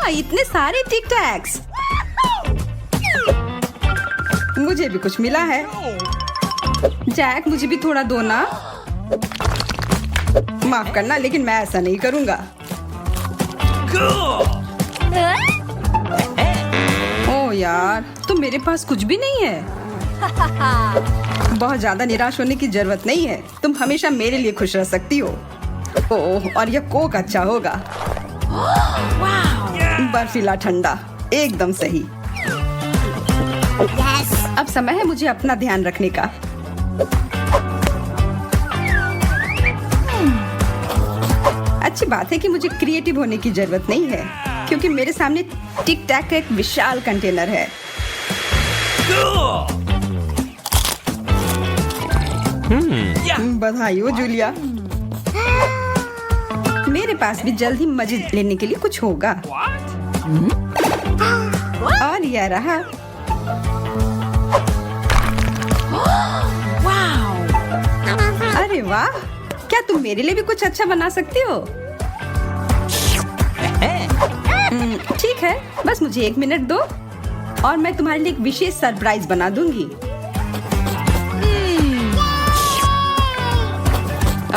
वाह, इतने सारे टिक टैक्स। मुझे भी कुछ मिला है। जैक, मुझे भी थोड़ा दो ना। माफ करना, लेकिन मैं ऐसा नहीं करूंगा। ओह यार, तो मेरे पास कुछ भी नहीं है। बहुत ज्यादा निराश होने की जरूरत नहीं है। तुम हमेशा मेरे लिए खुश रह सकती हो। ओह, और यह कोक अच्छा होगा। बर्फीला ठंडा, एकदम सही। अब समय है मुझे अपना ध्यान रखने का। अच्छी बात है कि मुझे क्रिएटिव होने की जरूरत नहीं है, क्योंकि मेरे सामने टिक टैक का एक विशाल कंटेनर है। बधाई हो जूलिया। मेरे पास भी जल्द ही मजे लेने के लिए कुछ होगा। और यह रहा। अरे वाह, क्या तुम मेरे लिए भी कुछ अच्छा बना सकती हो? ठीक है, बस मुझे 1 मिनट दो और मैं तुम्हारे लिए एक विशेष सरप्राइज बना दूंगी।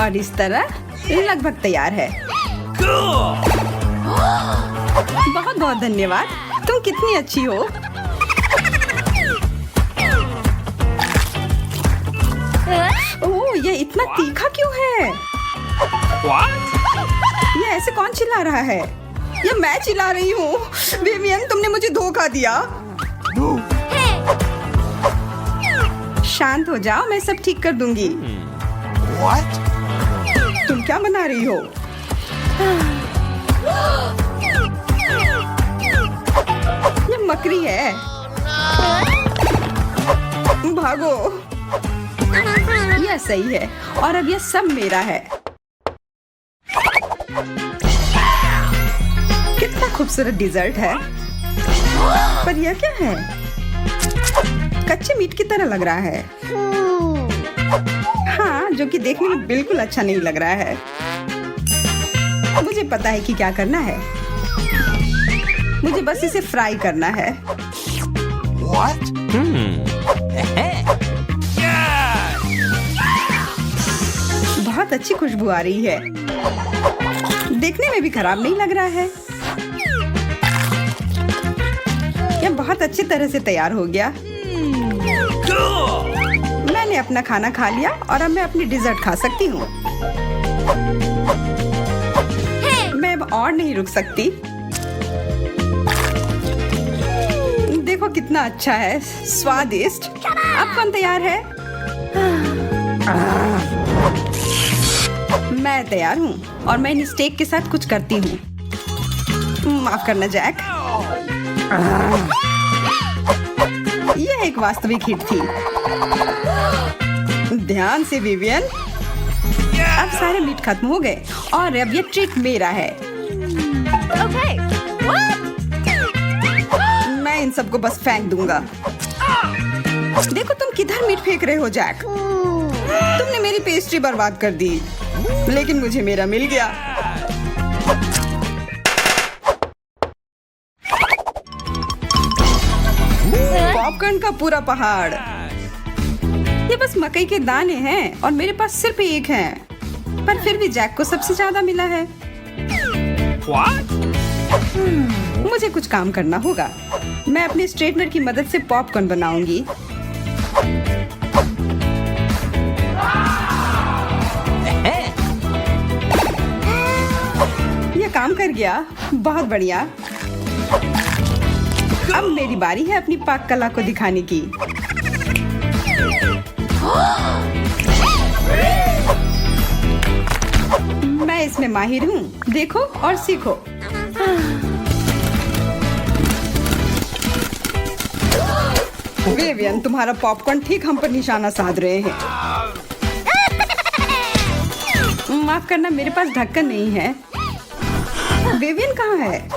और इस तरह लगभग तैयार है। बहुत बहुत धन्यवाद। तुम कितनी अच्छी हो। ओह, ये इतना तीखा क्यों है? ये ऐसे कौन चिल्ला रहा है? ये मैं चिल्ला रही हूँ। विवियन, तुमने मुझे धोखा दिया। शांत हो जाओ, मैं सब ठीक कर दूंगी। तुम क्या बना रही हो? ये मकड़ी है। भागो। यह सही है, और अब यह सब मेरा है। कितना खूबसूरत डिजर्ट है। पर यह क्या है? कच्चे मीट की तरह लग रहा है। हाँ, जो कि देखने में बिल्कुल अच्छा नहीं लग रहा है। मुझे पता है कि क्या करना है। मुझे बस इसे फ्राई करना है। बहुत अच्छी खुशबू आ रही है। देखने में भी खराब नहीं लग रहा है। यह बहुत अच्छी तरह से तैयार हो गया। मैंने अपना खाना खा लिया और अब मैं अपनी डिजर्ट खा सकती हूँ। मैं अब और नहीं रुक सकती। देखो कितना अच्छा है, स्वादिष्ट। अब कौन तैयार है? मैं तैयार हूँ और मैं इन स्टेक के साथ कुछ करती हूँ। माफ करना जैक। यह एक वास्तविक हिट थी। ध्यान से विवियन। अब सारे मीट खत्म हो गए और अब ये ट्रीट मेरा है। मैं इन सबको बस फेंक दूंगा। देखो तुम किधर मीट फेंक रहे हो जैक। तुमने मेरी पेस्ट्री बर्बाद कर दी, लेकिन मुझे मेरा मिल गया। पॉपकॉर्न का पूरा पहाड़। ये बस मकई के दाने हैं और मेरे पास सिर्फ एक है, पर फिर भी जैक को सबसे ज्यादा मिला है। मुझे कुछ काम करना होगा। मैं अपने स्ट्रेटनर की मदद से पॉपकॉर्न बनाऊंगी। यह काम कर गया। बहुत बढ़िया। अब मेरी बारी है अपनी पाक कला को दिखाने की। मैं इसमें माहिर हूँ। देखो और सीखो। विवियन, तुम्हारा पॉपकॉर्न ठीक हम पर निशाना साध रहे हैं। माफ करना, मेरे पास ढक्कन नहीं है। विवियन कहाँ है?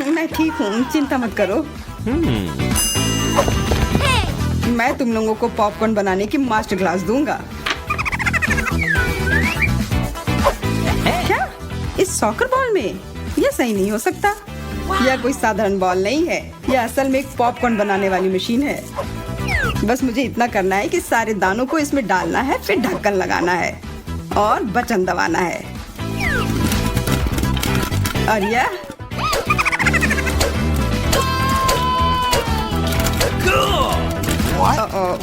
मैं ठीक हूँ, चिंता मत करो। मैं तुम लोगों को पॉपकॉर्न बनाने की मास्टर क्लास दूंगा। क्या? इस सॉकर बॉल में? यह सही नहीं हो सकता। यह कोई साधारण बॉल नहीं है, यह असल में एक पॉपकॉर्न बनाने वाली मशीन है। बस मुझे इतना करना है कि सारे दानों को इसमें डालना है, फिर ढक्कन लगाना है और बटन दबाना है। और यह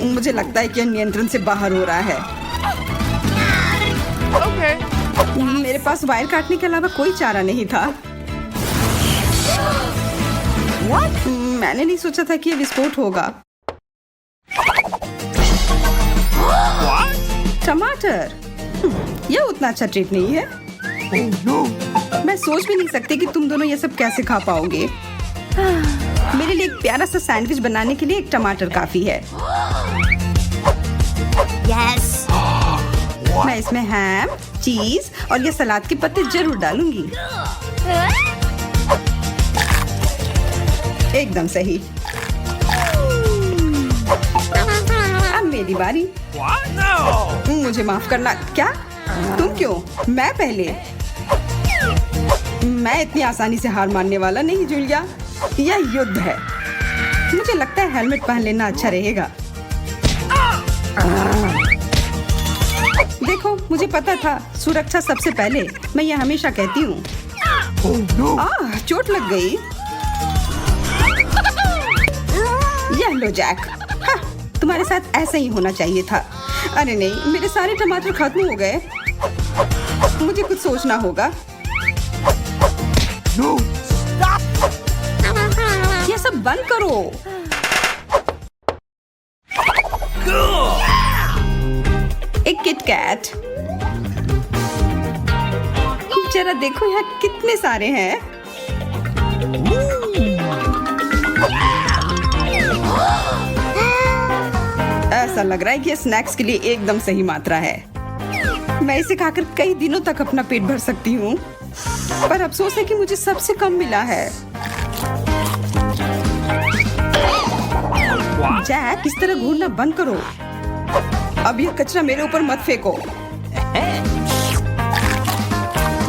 मुझे लगता है कि यह नियंत्रण से बाहर हो रहा है। मेरे पास वायर काटने के अलावा कोई चारा नहीं था। मैंने नहीं सोचा था कि यह विस्फोट होगा। टमाटर, यह उतना अच्छा ट्रीट नहीं है। मैं सोच भी नहीं सकती कि तुम दोनों ये सब कैसे खा पाओगे। मेरे लिए एक प्यारा सा सैंडविच बनाने के लिए एक टमाटर काफी है। Yes. मैं इसमें हैम, चीज और ये सलाद के पत्ते जरूर डालूंगी। एकदम सही। अब मेरी बारी। मुझे माफ करना। क्या? तुम क्यों? मैं पहले। मैं इतनी आसानी से हार मानने वाला नहीं जूलिया। यह युद्ध है। मुझे लगता है हेलमेट पहन लेना अच्छा रहेगा। देखो, मुझे पता था सुरक्षा सबसे पहले। मैं यह हमेशा कहती हूँ। चोट लग गई। यह लो जैक। हाँ, तुम्हारे साथ ऐसा ही होना चाहिए था। अरे नहीं, मेरे सारे टमाटर खत्म हो गए। मुझे कुछ सोचना होगा। No, ये सब बंद करो। एक किटकैट। जरा देखो यहाँ कितने सारे हैं। ऐसा लग रहा है कि ये स्नैक्स के लिए एकदम सही मात्रा है। मैं इसे खाकर कई दिनों तक अपना पेट भर सकती हूँ, पर अफसोस है कि मुझे सबसे कम मिला है। जैक, इस तरह घूरना बंद करो। अब ये कचरा मेरे ऊपर मत फेंको।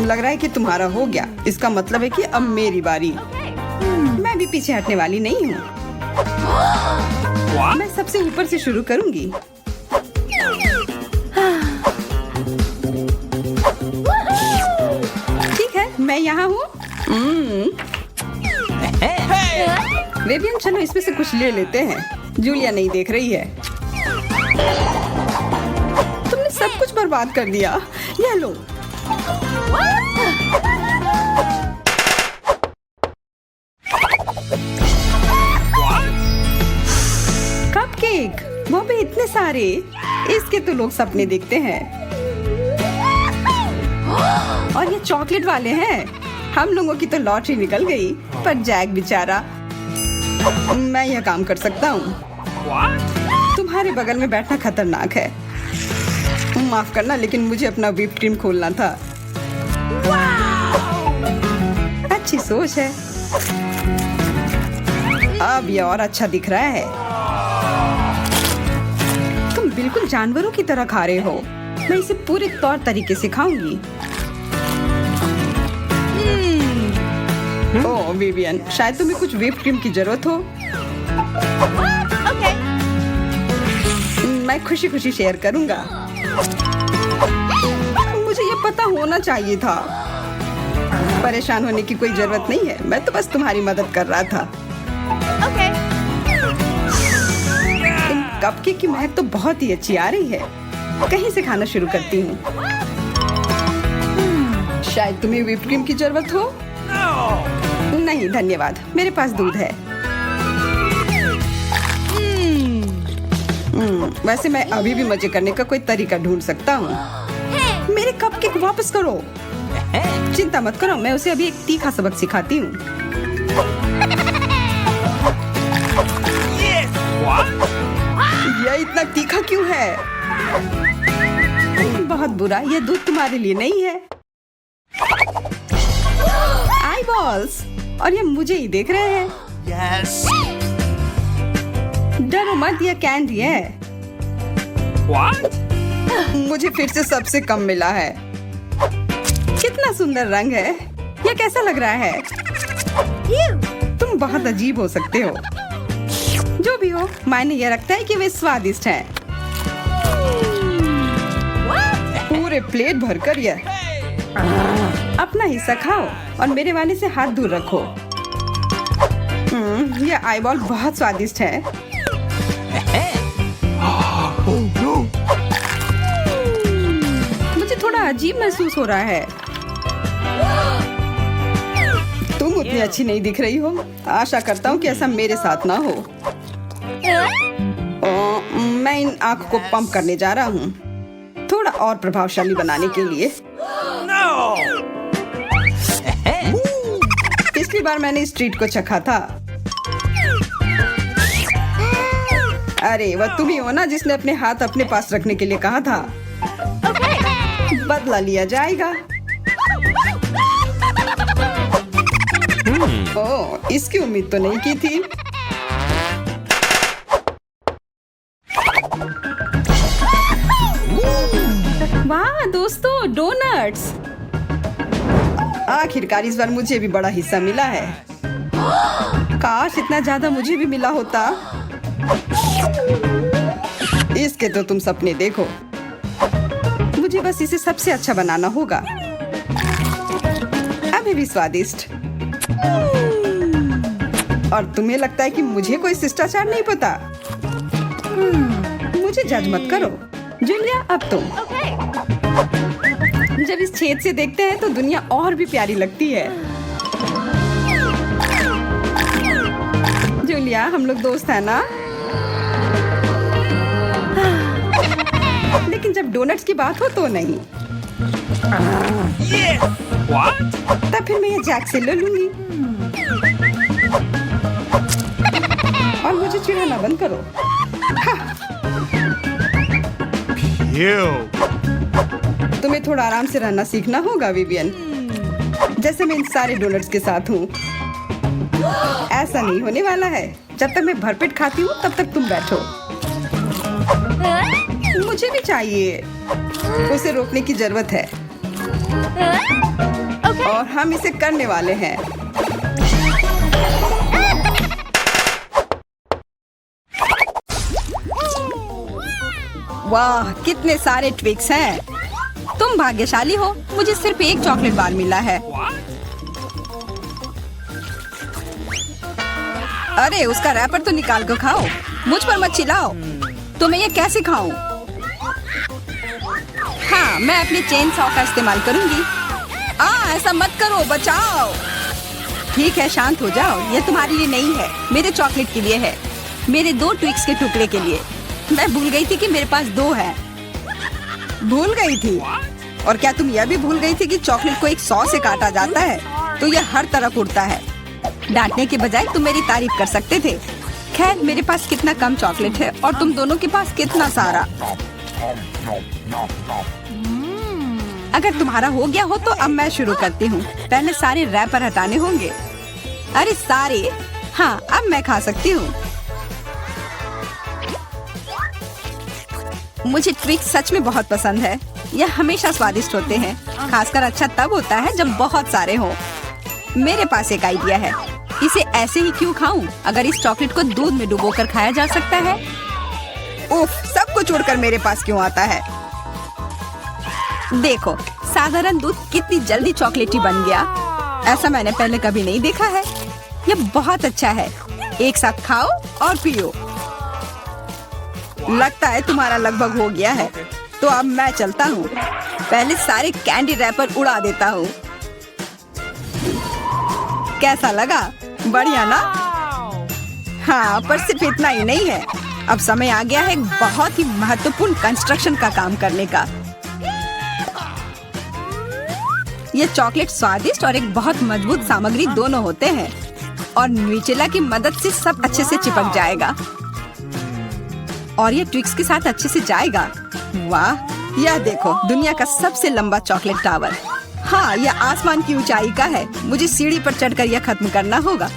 लग रहा है कि तुम्हारा हो गया। इसका मतलब है कि अब मेरी बारी। मैं भी पीछे हटने वाली नहीं हूँ। मैं सबसे ऊपर से शुरू करूंगी। ठीक है, मैं यहाँ हूँ। रेबियन, चलो इसमें से कुछ ले लेते हैं। जूलिया नहीं देख रही है। तुमने सब कुछ बर्बाद कर दिया। यह लो। कपकेक, वो भी इतने सारे। इसके तो लोग सपने देखते हैं। और ये चॉकलेट वाले हैं। हम लोगों की तो लॉटरी निकल गई, पर जैक बेचारा। मैं यह काम कर सकता हूँ। तुम्हारे बगल में बैठना खतरनाक है। माफ करना, लेकिन मुझे अपना व्हिप क्रीम खोलना था। अच्छी सोच है। अब यह और अच्छा दिख रहा है। तुम बिल्कुल जानवरों की तरह खा रहे हो। मैं इसे पूरे तौर तरीके से खाऊंगी। ओह विवियन, शायद तुम्हें कुछ व्हिप क्रीम की जरूरत हो। मैं खुशी खुशी शेयर करूंगा। मुझे ये पता होना चाहिए था। परेशान होने की कोई जरूरत नहीं है। मैं तो बस तुम्हारी मदद कर रहा था। इन कपकेक की महक तो बहुत ही अच्छी आ रही है। कहीं से खाना शुरू करती हूँ। शायद तुम्हें व्हिप क्रीम की जरूरत हो। नहीं धन्यवाद, मेरे पास दूध है। वैसे मैं अभी भी मजे करने का कोई तरीका ढूंढ सकता हूँ। मेरे कपकेक वापस करो। चिंता मत करो, मैं उसे अभी एक तीखा सबक सिखाती हूँ। यह इतना तीखा क्यों है? बहुत बुरा, यह दूध तुम्हारे लिए नहीं है। आई बॉल्स, और ये मुझे ही देख रहे हैं। yes. डरो मत, यह कैंडी है। What? मुझे फिर से सबसे कम मिला है। कितना सुंदर रंग है। ये कैसा लग रहा है? तुम बहुत अजीब हो सकते हो। जो भी हो, मायने ये रखता है कि वे स्वादिष्ट हैं। पूरे प्लेट भरकर ये। अपना हिस्सा खाओ और मेरे वाले से हाथ दूर रखो। ये आईबॉल बहुत स्वादिष्ट है। मुझे थोड़ा अजीब महसूस हो रहा है। तुम उतनी अच्छी नहीं दिख रही हो। आशा करता हूँ कि ऐसा मेरे साथ ना हो। मैं इन आंखों को पंप करने जा रहा हूँ, थोड़ा और प्रभावशाली बनाने के लिए। पिछली बार मैंने इस ट्रीट को चखा था। अरे वह तुम ही हो ना जिसने अपने हाथ अपने पास रखने के लिए कहा था। बदला लिया जाएगा। ओह, इसकी उम्मीद तो नहीं की थी। वाह दोस्तों, डोनट्स। आखिरकार इस बार मुझे भी बड़ा हिस्सा मिला है। काश इतना ज्यादा मुझे भी मिला होता। इसके तो तुम सपने देखो। मुझे बस इसे सबसे अच्छा बनाना होगा। अभी भी स्वादिष्ट। और तुम्हें लगता है कि मुझे कोई शिष्टाचार नहीं पता? मुझे जज मत करो। जूलिया, अब तुम। जब इस छेद से देखते हैं तो दुनिया और भी प्यारी लगती है। जूलिया, हम लोग दोस्त हैं ना? लेकिन जब डोनट्स की बात हो तो नहीं। What? तब फिर मैं ये जैक से ले लूंगी। और मुझे चिढ़ाना बंद करो। Ew. तुम्हें थोड़ा आराम से रहना सीखना होगा विवियन, जैसे मैं इन सारे डोनट्स के साथ हूँ। ऐसा नहीं होने वाला है। जब तक मैं भरपेट खाती हूँ तब तक तुम बैठो। मुझे भी चाहिए। उसे रोकने की जरूरत है। और हम इसे करने वाले हैं। वाह, कितने सारे ट्विक्स हैं। तुम भाग्यशाली हो, मुझे सिर्फ एक चॉकलेट बार मिला है। अरे उसका रैपर तो निकाल कर खाओ। मुझ पर मत चिल्लाओ। तो मैं ये कैसे खाऊं? हाँ, मैं अपनी चेन सॉ का इस्तेमाल करूंगी। ऐसा मत करो, बचाओ। ठीक है, शांत हो जाओ। ये तुम्हारे लिए नहीं है, मेरे चॉकलेट के लिए है। मेरे 2 ट्विक्स के टुकड़े के लिए। मैं भूल गई थी कि मेरे पास 2 है। भूल गई थी? और क्या तुम यह भी भूल गई थी कि चॉकलेट को एक सॉ से काटा जाता है तो यह हर तरफ उड़ता है? डांटने के बजाय तुम मेरी तारीफ कर सकते थे। खैर, मेरे पास कितना कम चॉकलेट है और तुम दोनों के पास कितना सारा। अगर तुम्हारा हो गया हो तो अब मैं शुरू करती हूँ। पहले सारे रैपर हटाने होंगे। अरे सारे? हाँ, अब मैं खा सकती हूँ। मुझे ट्विक्स सच में बहुत पसंद है। यह हमेशा स्वादिष्ट होते हैं। खासकर अच्छा तब होता है जब बहुत सारे हों। मेरे पास एक आइडिया है। इसे ऐसे ही क्यों खाऊं? अगर इस चॉकलेट को दूध में डुबोकर खाया जा सकता है। उफ, सब कुछ उड़कर मेरे पास क्यों आता है? देखो, साधारण दूध कितनी जल्दी चॉकलेटी बन गया। ऐसा मैंने पहले कभी नहीं देखा है। यह बहुत अच्छा है। एक साथ खाओ और पियो। लगता है तुम्हारा लगभग हो गया है। तो अब मैं चलता हूँ। पहले सारे कैंडी रैपर उड़ा देता हूँ। कैसा लगा? बढ़िया ना? हाँ, पर सिर्फ इतना ही नहीं है। अब समय आ गया है एक बहुत ही महत्वपूर्ण कंस्ट्रक्शन का काम करने का। ये चॉकलेट स्वादिष्ट और एक बहुत मजबूत सामग्री दोनों होते हैं और न्यूटेला की मदद से सब अच्छे से चिपक जाएगा और ये ट्विक्स के साथ अच्छे से जाएगा। वाह, यह देखो, दुनिया का सबसे लंबा चॉकलेट टावर। हाँ, यह आसमान की ऊंचाई का है। मुझे सीढ़ी पर चढ़कर यह खत्म करना होगा।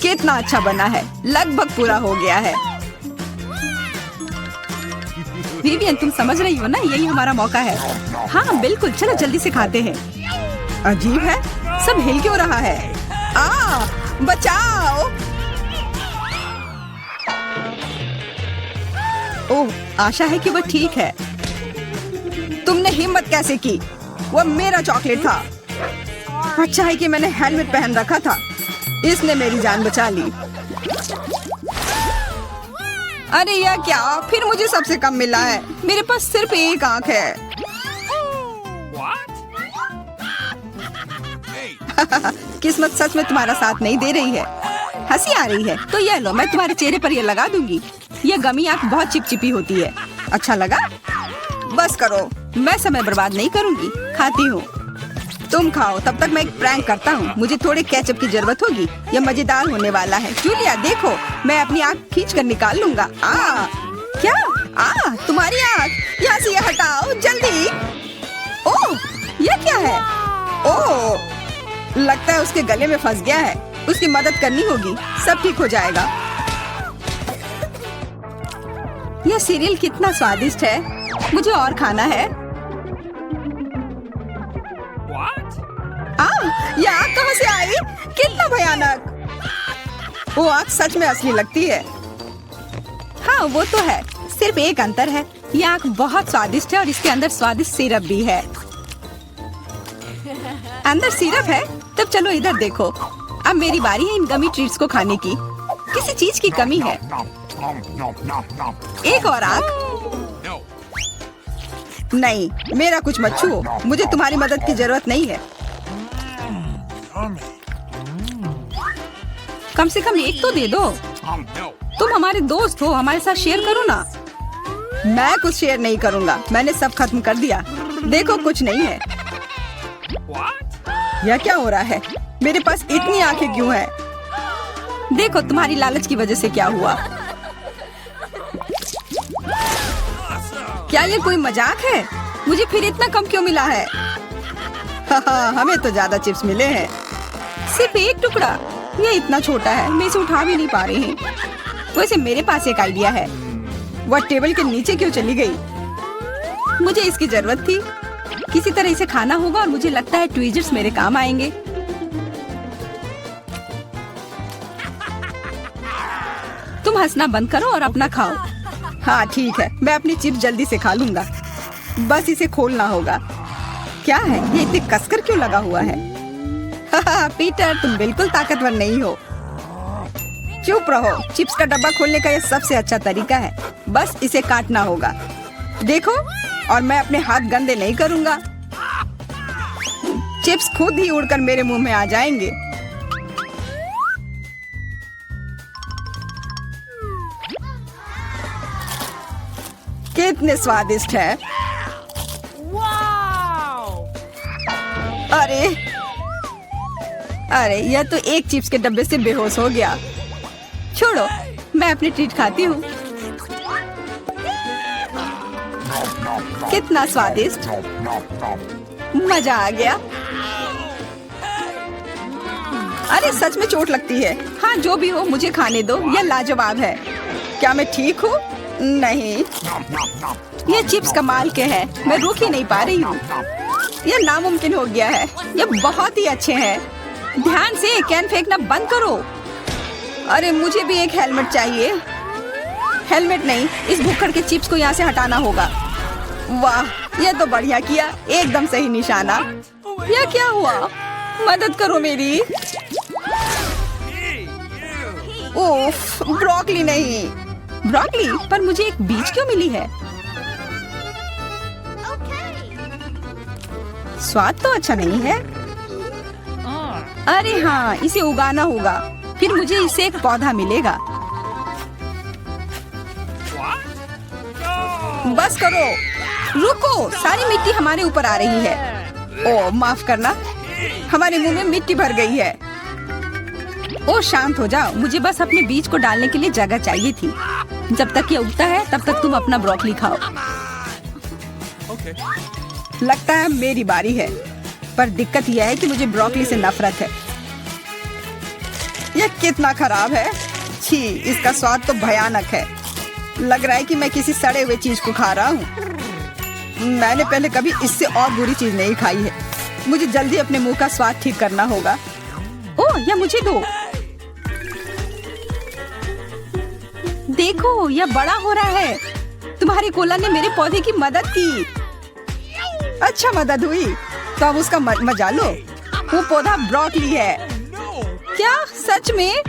कितना अच्छा बना है। लगभग पूरा हो गया है। विवियन, तुम समझ रही हो ना? यही हमारा मौका है। हाँ बिल्कुल, चलो जल्दी से खाते हैं। अजीब है, सब हिल क्यों रहा है? बचाओ! ओह, आशा है कि वो ठीक है। तुमने हिम्मत कैसे की? वो मेरा चॉकलेट था। अच्छा है कि मैंने हेलमेट पहन रखा था। इसने मेरी जान बचा ली। अरे यह क्या? फिर मुझे सबसे कम मिला है। मेरे पास सिर्फ एक आंख है। किस्मत सच में तुम्हारा साथ नहीं दे रही है। हंसी आ रही है तो यह लो, मैं तुम्हारे चेहरे पर ये लगा दूंगी। यह गमी आंख बहुत चिपचिपी होती है। अच्छा लगा? बस करो, मैं समय बर्बाद नहीं करूंगी। खाती हूँ, तुम खाओ। तब तक मैं एक प्रैंक करता हूँ। मुझे थोड़े केचप की जरूरत होगी। यह मजेदार होने वाला है। जूलिया देखो, मैं अपनी आँख खींच कर निकाल लूंगा। क्या? तुम्हारी आँख यहाँ से हटाओ जल्दी। ओह, यह क्या है? ओह, लगता है उसके गले में फंस गया है। उसकी मदद करनी होगी, सब ठीक हो जाएगा। यह सीरियल कितना स्वादिष्ट है। मुझे और खाना है। यह आग कहाँ से आई? कितना भयानक! वो आग सच में असली लगती है। हाँ, वो तो है। सिर्फ एक अंतर है, यह आग बहुत स्वादिष्ट है और इसके अंदर स्वादिष्ट सिरप भी है। अंदर सिरप है? तब चलो इधर देखो। अब मेरी बारी है इन गमी ट्रीट्स को खाने की। किसी चीज की कमी है। एक और आग? नहीं, मेरा कुछ मत छुओ। मुझे तुम्हारी मदद की जरूरत नहीं है। कम से कम एक तो दे दो। तुम हमारे दोस्त हो, हमारे साथ शेयर करो ना। मैं कुछ शेयर नहीं करूंगा। मैंने सब खत्म कर दिया। देखो, कुछ नहीं है। यह क्या हो रहा है? मेरे पास इतनी आंखें क्यों हैं? देखो, तुम्हारी लालच की वजह से क्या हुआ। क्या ये कोई मजाक है? मुझे फिर इतना कम क्यों मिला है? हमें तो ज्यादा चिप्स मिले हैं। सिर्फ एक टुकड़ा? ये इतना छोटा है, मैं इसे उठा भी नहीं पा रही हूँ। वैसे मेरे पास एक आइडिया है। वह टेबल के नीचे क्यों चली गई? मुझे इसकी जरूरत थी। किसी तरह इसे खाना होगा और मुझे लगता है ट्वीजर्स मेरे काम आएंगे। तुम हंसना बंद करो और अपना खाओ। हाँ ठीक है, मैं अपनी चिप्स जल्दी से खा लूंगा। बस इसे खोलना होगा। क्या है ये इतने कसकर क्यों लगा हुआ है? पीटर, तुम बिल्कुल ताकतवर नहीं हो। चुप रहो। चिप्स का डब्बा खोलने का ये सबसे अच्छा तरीका है। बस इसे काटना होगा। देखो, और मैं अपने हाथ गंदे नहीं करूंगा। चिप्स खुद ही उड़कर मेरे मुंह में आ जाएंगे। कितने स्वादिष्ट है। अरे यह तो एक चिप्स के डब्बे से बेहोश हो गया। छोड़ो, मैं अपनी ट्रीट खाती हूँ। कितना स्वादिष्ट, मजा आ गया। अरे सच में चोट लगती है। हाँ जो भी हो, मुझे खाने दो। यह लाजवाब है। क्या मैं ठीक हूँ? नहीं, ये चिप्स कमाल के हैं। मैं रुक ही नहीं पा रही हूँ। यह नामुमकिन हो गया है। ये बहुत ही अच्छे हैं। ध्यान से, कैन फेंकना बंद करो। अरे मुझे भी एक हेलमेट चाहिए। हेलमेट नहीं, इस भुक्कड़ के चिप्स को यहाँ से हटाना होगा। वाह, यह तो बढ़िया किया। एकदम सही निशाना। यह क्या हुआ? मदद करो मेरी। ओफ, ब्रोकली नहीं। ब्रोकली? पर मुझे एक बीज क्यों मिली है? स्वाद तो अच्छा नहीं है। अरे हाँ, इसे उगाना होगा। फिर मुझे इससे एक पौधा मिलेगा। बस करो, रुको। सारी मिट्टी हमारे ऊपर आ रही है। ओह माफ करना, हमारे मुंह में मिट्टी भर गई है। ओह शांत हो जाओ। मुझे बस अपने बीज को डालने के लिए जगह चाहिए थी। जब तक ये उगता है तब तक तुम अपना ब्रोकली खाओ। लगता है मेरी बारी है, पर दिक्कत यह है कि मुझे ब्रोकली से नफरत है। यह कितना खराब है। छी, इसका स्वाद तो भयानक है। लग रहा है कि मैं किसी सड़े हुए चीज को खा रहा हूँ। मैंने पहले कभी इससे और बुरी चीज नहीं खाई है। मुझे जल्दी अपने मुंह का स्वाद ठीक करना होगा। ओह, यह मुझे दो। देखो, यह बड़ा हो रहा है। तुम्हारे कोला ने मेरे पौधे की मदद की। अच्छा मदद हुई, तो अब उसका मजा लो। वो पौधा ब्रोकली है। क्या सच में?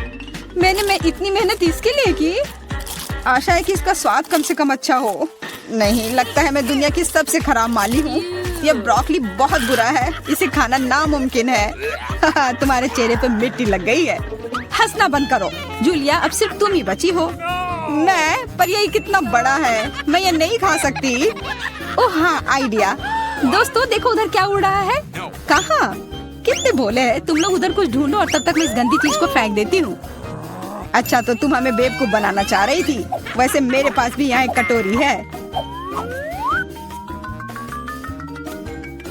मैंने इतनी मेहनत इसके लिए की। आशा है कि इसका स्वाद कम से कम अच्छा हो। नहीं, लगता है मैं दुनिया की सबसे खराब माली हूँ। यह ब्रोकली बहुत बुरा है, इसे खाना नामुमकिन है। तुम्हारे चेहरे पे मिट्टी लग गई है। हंसना बंद करो। जूलिया, अब सिर्फ तुम ही बची हो। मैं? पर यही कितना बड़ा है, मैं ये नहीं खा सकती। ओह हाँ, आइडिया। दोस्तों देखो, उधर क्या उड़ रहा है। कहाँ? कितने भोले हैं तुम लोग। उधर कुछ ढूंढो और तब तक मैं इस गंदी चीज को फेंक देती हूँ। अच्छा, तो तुम हमें बेवकूफ बनाना चाह रही थी। वैसे मेरे पास भी यहाँ एक कटोरी है।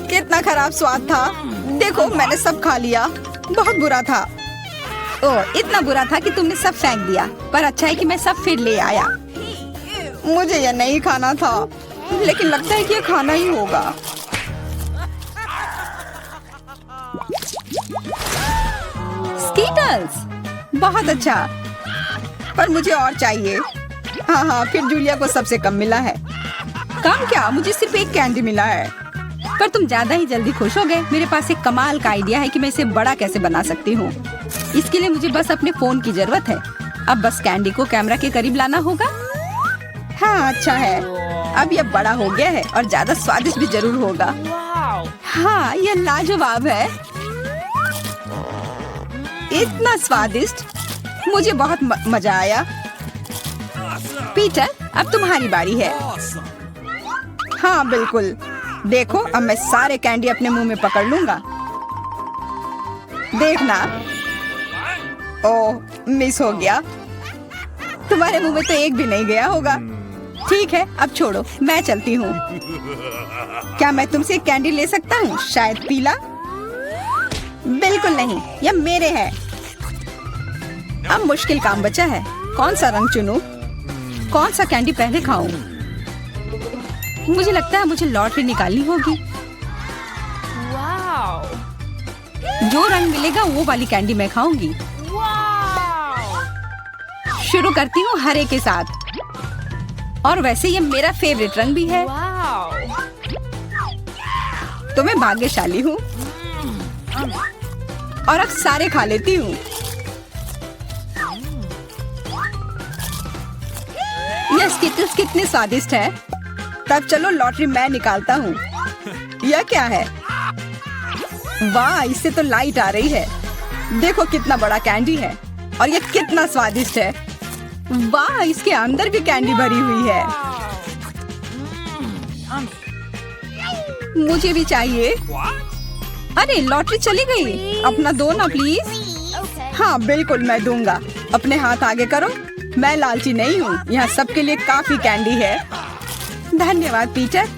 कितना खराब स्वाद था। देखो, मैंने सब खा लिया। बहुत बुरा था। ओह, इतना बुरा था कि तुमने सब फेंक दिया। पर अच्छा है कि मैं सब फिर ले आया। मुझे यह नहीं खाना था, लेकिन लगता है कि यह खाना ही होगा। स्कीटल्स, बहुत अच्छा। पर मुझे और चाहिए। हाँ, फिर जूलिया को सबसे कम मिला है। कम क्या, मुझे सिर्फ एक कैंडी मिला है। पर तुम ज्यादा ही जल्दी खुश हो गए। मेरे पास एक कमाल का आइडिया है कि मैं इसे बड़ा कैसे बना सकती हूँ। इसके लिए मुझे बस अपने फोन की जरूरत है। अब बस कैंडी को कैमरा के करीब लाना होगा। हाँ, अच्छा है। अब यह बड़ा हो गया है और ज्यादा स्वादिष्ट भी जरूर होगा। हाँ, यह लाजवाब है। इतना स्वादिष्ट, मुझे बहुत मजा आया। पीटर, अब तुम्हारी बारी है। हाँ बिल्कुल। देखो, अब मैं सारे कैंडी अपने मुंह में पकड़ लूंगा। देखना। ओह, मिस हो गया। तुम्हारे मुंह में तो एक भी नहीं गया होगा। ठीक है, अब छोड़ो, मैं चलती हूँ। क्या मैं तुमसे एक कैंडी ले सकता हूँ? शायद पीला? बिल्कुल नहीं, यह मेरे है। अब मुश्किल काम बचा है। कौन सा रंग चुनूं? कौन सा कैंडी पहले खाऊं? मुझे लगता है मुझे लॉटरी निकालनी होगी। जो रंग मिलेगा वो वाली कैंडी मैं खाऊंगी। शुरू करती हूँ हरे के साथ। और वैसे ये मेरा फेवरेट रंग भी है। तो मैं भाग्यशाली हूँ और अब सारे खा लेती हूँ। यह स्किटल्स कितने स्वादिष्ट है। तब चलो लॉटरी मैं निकालता हूँ। यह क्या है? वाह, इससे तो लाइट आ रही है। देखो कितना बड़ा कैंडी है और यह कितना स्वादिष्ट है। वाह, इसके अंदर भी कैंडी भरी हुई है। मुझे भी चाहिए। अरे, लॉटरी चली गई। अपना दो ना प्लीज। हाँ बिल्कुल, मैं दूंगा। अपने हाथ आगे करो। मैं लालची नहीं हूँ। यहाँ सबके लिए काफी कैंडी है। धन्यवाद पीटर।